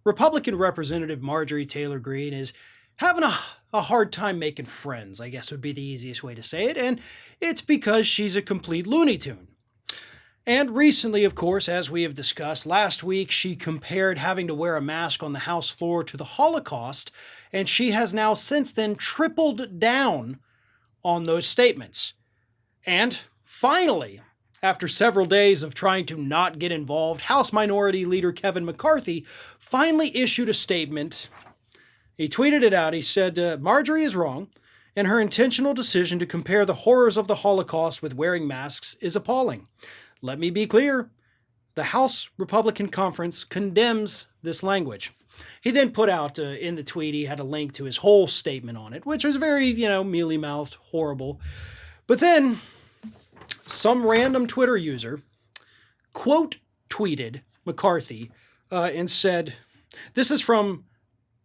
Republican Representative Marjorie Taylor Greene is having a hard time making friends, I guess would be the easiest way to say it, and it's because she's a complete Looney Tune. And recently, of course, as we have discussed, last week she compared having to wear a mask on the House floor to the Holocaust, and she has now since then tripled down on those statements. And finally, after several days of trying to not get involved, House Minority Leader Kevin McCarthy finally issued a statement. He tweeted it out. He said, Marjorie is wrong, and her intentional decision to compare the horrors of the Holocaust with wearing masks is appalling. Let me be clear. The House Republican Conference condemns this language. He then put out in the tweet, he had a link to his whole statement on it, which was very, mealy-mouthed, horrible. But then some random Twitter user quote tweeted McCarthy and said, this is from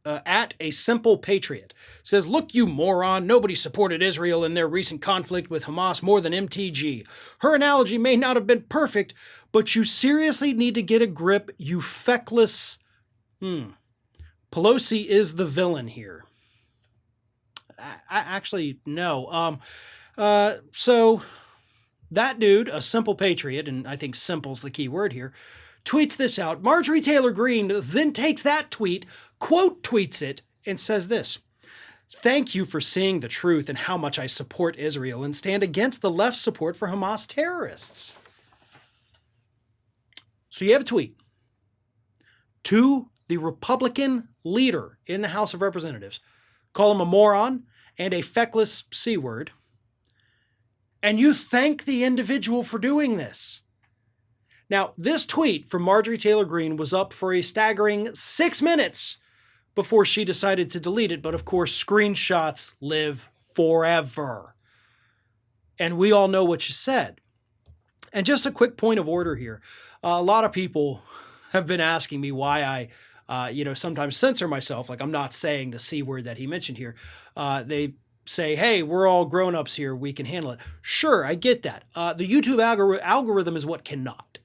at a simple patriot, says, look, you moron, nobody supported Israel in their recent conflict with Hamas more than MTG. Her analogy may not have been perfect, but you seriously need to get a grip, you feckless... Pelosi is the villain here. Actually, no. So that dude, a simple patriot, and I think simple's the key word here, tweets this out. Marjorie Taylor Greene then takes that tweet, quote tweets it, and says this. Thank you for seeing the truth and how much I support Israel and stand against the left's support for Hamas terrorists. So you have a tweet to the Republican leader in the House of Representatives, call him a moron and a feckless C word, and you thank the individual for doing this. Now, this tweet from Marjorie Taylor Greene was up for a staggering 6 minutes before she decided to delete it, but of course, screenshots live forever. And we all know what she said. And just a quick point of order here. A lot of people have been asking me why I sometimes censor myself, like I'm not saying the C word that he mentioned here. They say, hey, we're all grown-ups here, we can handle it. Sure, I get that. The YouTube algorithm is what cannot.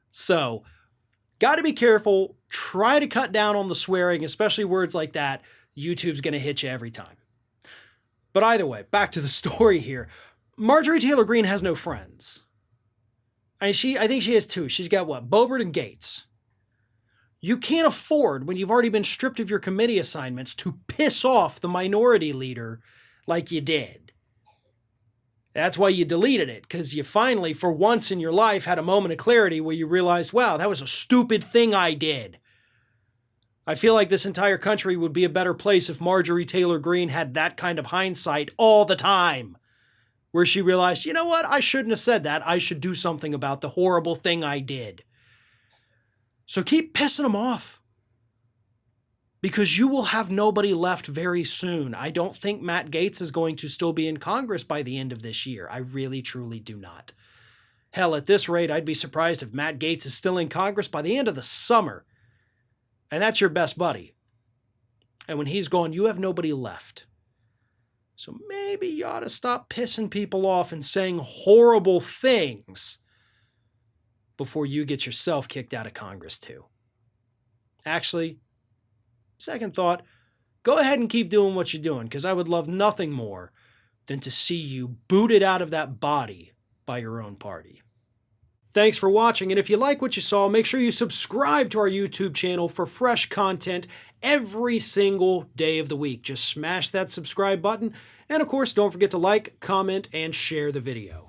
So, got to be careful. Try to cut down on the swearing, especially words like that. YouTube's going to hit you every time. But either way, back to the story here. Marjorie Taylor Greene has no friends. I think she has two. She's got what? Boebert and Gates. You can't afford, when you've already been stripped of your committee assignments, to piss off the minority leader like you did. That's why you deleted it, because you finally, for once in your life, had a moment of clarity where you realized, wow, that was a stupid thing I did. I feel like this entire country would be a better place if Marjorie Taylor Greene had that kind of hindsight all the time, where she realized, you know what, I shouldn't have said that. I should do something about the horrible thing I did. So keep pissing them off, because you will have nobody left very soon. I don't think Matt Gaetz is going to still be in Congress by the end of this year. I really, truly do not. Hell, at this rate, I'd be surprised if Matt Gaetz is still in Congress by the end of the summer. And that's your best buddy. And when he's gone, you have nobody left. So maybe you ought to stop pissing people off and saying horrible things before you get yourself kicked out of Congress too. Actually, second thought, go ahead and keep doing what you're doing, because I would love nothing more than to see you booted out of that body by your own party. Thanks for watching, and if you like what you saw, make sure you subscribe to our YouTube channel for fresh content every single day of the week. Just smash that subscribe button, and of course, don't forget to like, comment, and share the video.